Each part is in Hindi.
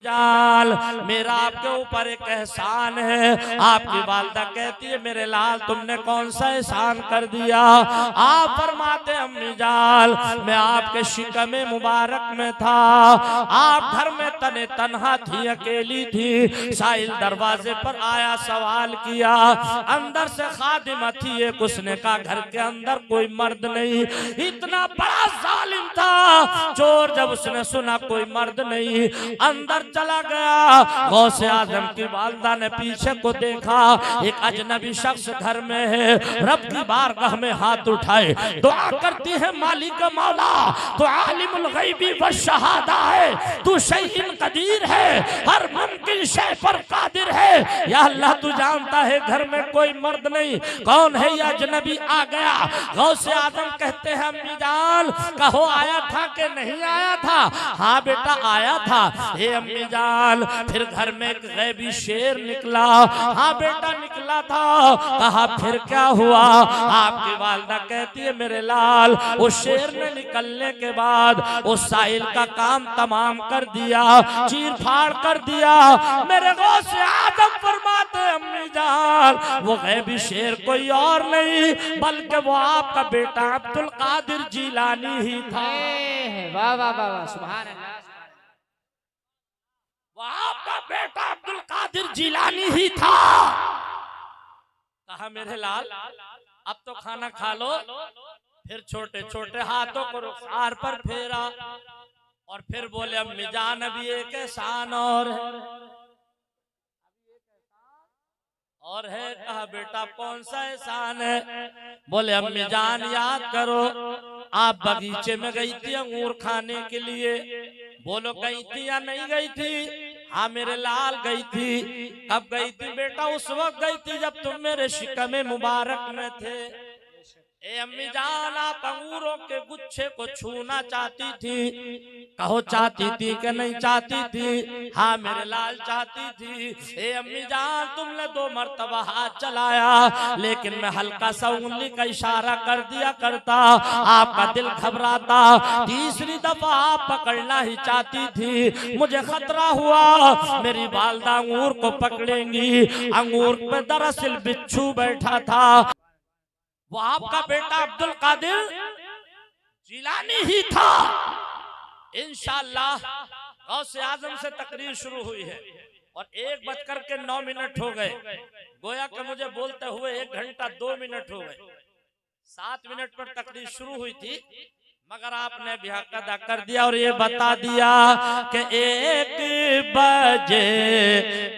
जाल मेरा आपके ऊपर एक एहसान है। आपकी वालदा कहती है मेरे लाल तुमने कौन सा एहसान कर दिया। आप फरमाते अम्मी जाल मैं आपके शिकमे मुबारक में था, आप घर में तने तन्हा थी, अकेली थी। साहिल दरवाजे पर आया, सवाल किया, अंदर से खादिमा थी एक, उसने कहा घर के अंदर कोई मर्द नहीं। इतना बड़ा जालिम था चोर, जब उसने सुना कोई मर्द नहीं अंदर चला गया। गौसे आजम की वालदा ने पीछे को देखा, एक अजनबी शख्स घर में है। रब की बारगाह में हाथ उठाए दुआ करती है, मालिक मौला तो आलिमुल गैबी व शहादा है, तू शहीन कदीर है, हर मुमकिन शय पर कादिर है। या अल्लाह तू जानता है घर में कोई मर्द नहीं, कौन है यह अजनबी आ गया। गौसे आजम कहते हैं अम्मी जान कहो आया था कि नहीं आया था। हाँ बेटा आया था। हे अम्मी जान फिर घर में एक गैबी शेर निकला। हाँ बेटा निकला था। कहा फिर क्या हुआ। आपकी वालदा कहती है मेरे लाल उस शेर ने निकलने के बाद उस साहिल का काम तमाम कर दिया, चीर फाड़ कर दिया। मेरे गौसे आदम फरमाते अम्मी जान वो गैबी शेर कोई और नहीं बल्कि वो आपका बेटा अब्दुल कादिर जिलानी ही था। वाह वाह वाह वाह सुभान अल्लाह। आपका बेटा अब्दुल कादिर जिलानी ही था। कहा मेरे लाल अब तो खाना खा लो। फिर छोटे छोटे हाथों को रुखसार पर फेरा और फिर बोले अम्मी जान अभी एक एहसान और है। कहा बेटा कौन सा एहसान है। बोले अम्मी जान याद करो आप बगीचे में गई थी अंगूर खाने के लिए। बोलो गई थी या नहीं गई थी। हाँ मेरे लाल गई थी। कब गई थी बेटा। उस वक्त गई थी जब तुम मेरे शिकमे मुबारक में थे। ए अम्मी जान आप अंगूरों के गुच्छे को छूना चाहती थी। कहो चाहती थी कि नहीं चाहती थी। हाँ मेरे लाल चाहती थी। ए अम्मी जान तुमने 2 मरतबा हाथ चलाया लेकिन मैं हल्का सा उंगली का इशारा कर दिया करता, आपका दिल घबराता। तीसरी दफा आप पकड़ना ही चाहती थी। मुझे खतरा हुआ मेरी वालदा अंगूर को पकड़ेंगी। अंगूर पे दरअसल बिच्छू बैठा था, वो आपका बेटा अब्दुल कादिर जिलानी ही था। इंशाअल्लाह गौसे आजम से तकरीर शुरू हुई है और 1:09 हो गए। गोया कि मुझे बोलते हुए 1 घंटा 2 मिनट हो गए। 7 मिनट पर तकरीर शुरू हुई थी मगर आपने भी हक अदा कर दिया और ये बता दिया कि 1 बजे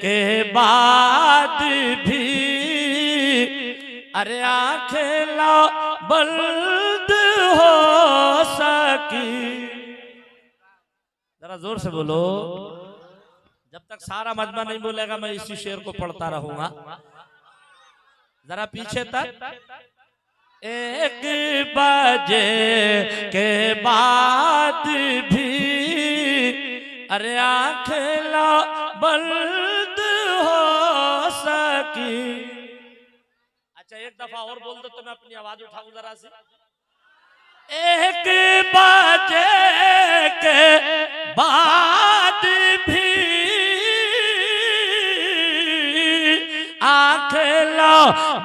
के बाद भी अरे आंखें ला बल्द हो सकी। जरा जोर से बोलो। जब तक सारा मजमा नहीं बोलेगा मैं इसी शेर को पढ़ता रहूंगा। जरा पीछे तक। 1 बजे के बाद भी अरे आंखें ला बल्द हो सकी। अच्छा 1 दफा और बोल दो तो मैं अपनी आवाज उठाऊं जरा से। 1 बजे के बाद भी आंखें ला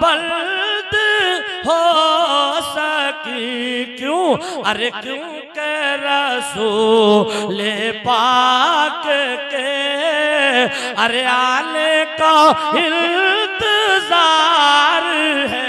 बल्द हो सकी। क्यों। अरे क्यों के रसूल पाक के अरे आने का इंतजार है।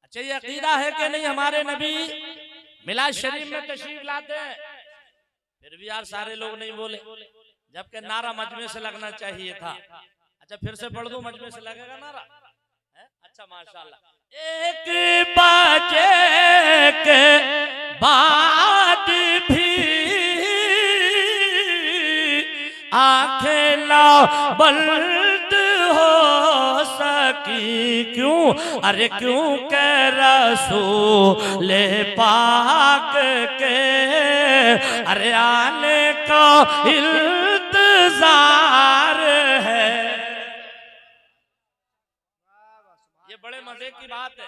अच्छा ये अकीदा है कि नहीं हमारे नबी मिलाद शरीफ में तशरीफ लाते हैं। फिर भी यार सारे लोग नहीं बोले जबकि नारा मजमे से लगना चाहिए था। अच्छा फिर से पढ़ दूं मजमे से लगेगा नारा है? अच्छा माशाल्लाह। 1 बजे के बाद भी आंखें ला बल्द हो सकी। क्यों, अरे क्यों के रसूल पाक के अरे आने का इंतजार है। ये बड़े मजे की बात है।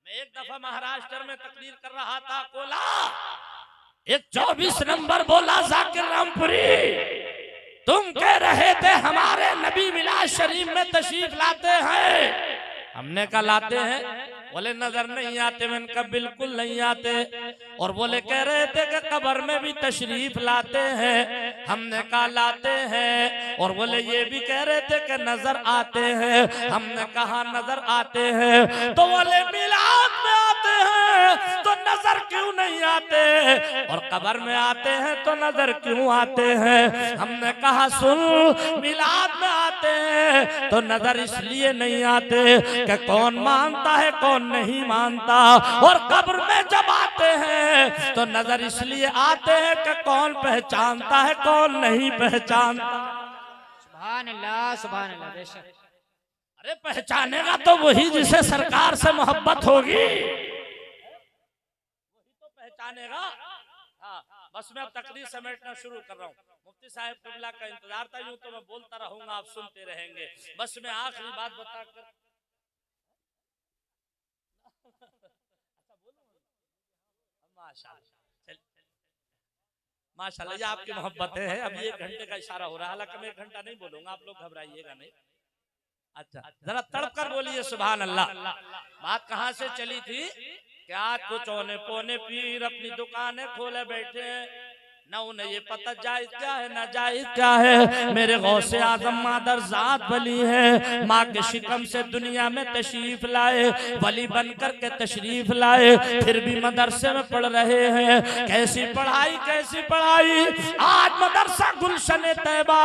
मैं एक दफा महाराष्ट्र में तकरीर कर रहा था, कोला एक 24 नंबर बोला, जाकिर रामपुरी तुम कह रहे थे हमारे नबी मिलाद शरीफ में तशरीफ लाते हैं। हमने कहा लाते हैं, बोले नजर नहीं आते। मैंने कहा बिल्कुल नहीं आते। और बोले कह रहे थे कि कब्र में भी तशरीफ लाते हैं। हमने कहा लाते हैं। और बोले ये भी कह रहे थे कि नजर आते हैं। हमने कहा नजर आते हैं। तो बोले मिलाद में आते हैं तो नजर क्यों नहीं आते, और कब्र में आते हैं तो नजर क्यों आते हैं। हमने कहा सुन, मिलाद में आते हैं तो नजर इसलिए नहीं आते कि कौन मानता है कौन नहीं मानता, और कब्र में जब आते हैं तो नजर इसलिए आते हैं कि कौन पहचानता है कौन नहीं पहचानता। सुभान अल्लाह, सुभान अल्लाह। बेशक अरे पहचानेगा तो वही जिसे सरकार से मोहब्बत होगी, वही तो पहचानेगा। हाँ, बस मैं अब तकरीर समेटना शुरू कर रहा हूँ। मुफ्ती साहब क़िबला का इंतजार था, यूं तो मैं बोलता रहूंगा, आप सुनते रहेंगे। बस मैं आखिरी बात बताकर माशाल्लाह ये आपकी मोहब्बतें हैं। अब 1 घंटे का इशारा हो रहा है, हालांकि मैं 1 घंटा नहीं बोलूंगा, आप लोग घबराइएगा नहीं। अच्छा जरा तड़प कर बोलिए सुभान अल्लाह। बात कहाँ से चली थी कि आज कुछ औने पौने पीर अपनी दुकानें खोले बैठे हैं, न उन्हें ये पता जायज क्या है ना जायज क्या है। मेरे गौसे आजम मादर जात वली है, माँ के शिकम से दुनिया में तशरीफ लाए, वली बनकर के तशरीफ लाए, फिर भी मदरसे में पढ़ रहे हैं। कैसी पढ़ाई कैसी पढ़ाई। आज मदरसा गुलशन तैयबा,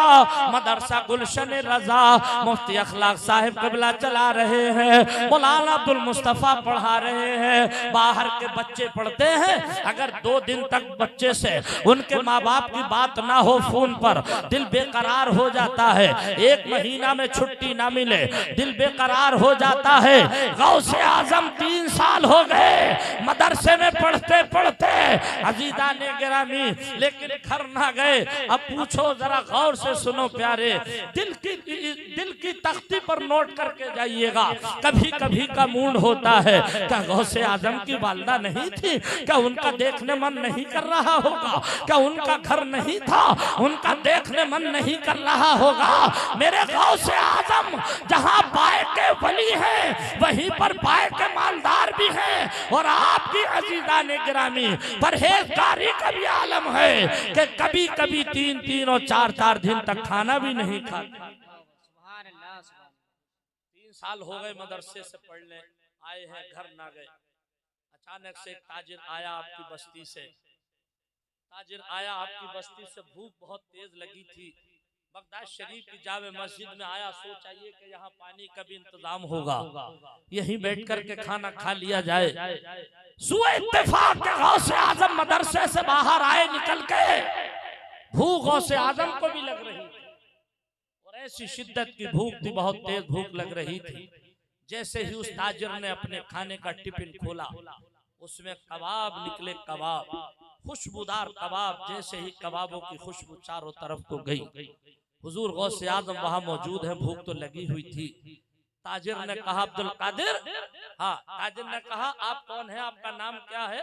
मदरसा गुलशन रजा मुफ्ती अखलाक साहिब क़िबला चला रहे हैं, मौलाना अब्दुल मुस्तफा पढ़ा रहे हैं। बाहर के बच्चे पढ़ते हैं, अगर 2 दिन तक बच्चे से उनके माँ बाप की बात ना हो, फोन पर दिल बेकरार हो जाता है। 1 महीना में छुट्टी ना मिले, दिल बेकरार हो जाता है। गौसे आजम 3 साल हो गए मदरसे में पढ़ते पढ़ते, अजीजा ने गिरामी, लेकिन घर ना गए। अब पूछो जरा गौर से सुनो प्यारे, दिल की तख्ती पर नोट करके जाइएगा। कभी कभी का मूड होता है, क्या गौसे आजम की वालदा नहीं थी, क्या उनका देखने मन नहीं कर रहा होगा, क्या उनका घर नहीं था, उनका देखने मन नहीं कर रहा होगा। मेरे गौसे आजम जहां बाय के वली हैं, वहीं पर बाय के मालदार भी हैं। और आपकी अजीजा ने गिरामी परहेजगारी का भी आलम है कि कभी कभी 3-3 और 4-4 दिन तक खाना भी नहीं खाता। 3 साल हो गए मदरसे से पढ़ने आए हैं, घर ना गए। अचानक से एक ताजिर आया आपकी बस्ती से, ताजिर आया आपकी बस्ती से, भूख बहुत तेज लगी थी। बगदाद शरीफ की जामे मस्जिद में आया, सोचा ये कि यहाँ पानी का भी इंतजाम होगा, यहीं बैठ कर के खाना खा लिया जाए। सुए इत्तेफाक के गौसे आजम मदरसे से बाहर आए निकल के, भूख गौसे आजम को भी लग रही थी, और ऐसी शिद्दत की भूख थी, बहुत तेज भूख लग रही थी। जैसे ही उस ताजिर ने अपने खाने का टिफिन खोला, उसमें कबाब निकले, कबाब, खुशबूदार कबाब। जैसे ही कबाबों की खुशबू चारों तरफ को गई, हुजूर गौसे आजम वहां मौजूद है, भूख तो लगी हुई थी। ताजिर ने कहा अब्दुल कादिर, हाँ ताजिर ने कहा आप कौन है, आपका नाम क्या है।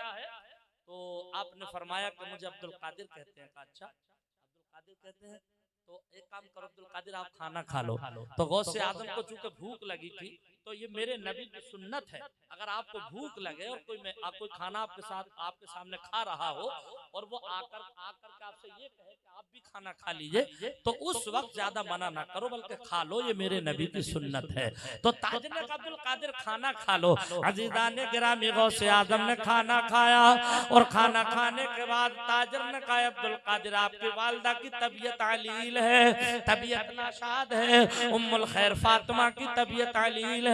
तो आपने फरमाया कि मुझे अब्दुल कादिर कहते हैं। अच्छा अब्दुल कादिर कहते हैं, तो एक काम करो अब्दुल कादिर आप खाना खा लो। तो गौसे आजम को चूंकि भूख लगी थी, तो ये मेरे नबी की सुन्नत है, अगर आपको भूख लगे और कोई खाना आपके सामने खा रहा हो और वो आकर के आपसे ये कहे कि आप भी खाना खा लीजिए, तो उस वक्त ज्यादा मना ना करो, बल्कि खा लो, ये मेरे नबी की सुन्नत है। तो ताजिर ने कहा अब्दुल कादिर खाना खा लो। अजीजा ने गिरामी गौसे आजम ने खाना खाया, और खाना खाने के बाद ताजिर ने कहा अब्दुल कादिर आपकी वालदा की तबीयत अलील है, तबीयत नाशाद है, उम्मुल खैर फातिमा की तबीयत अलील है।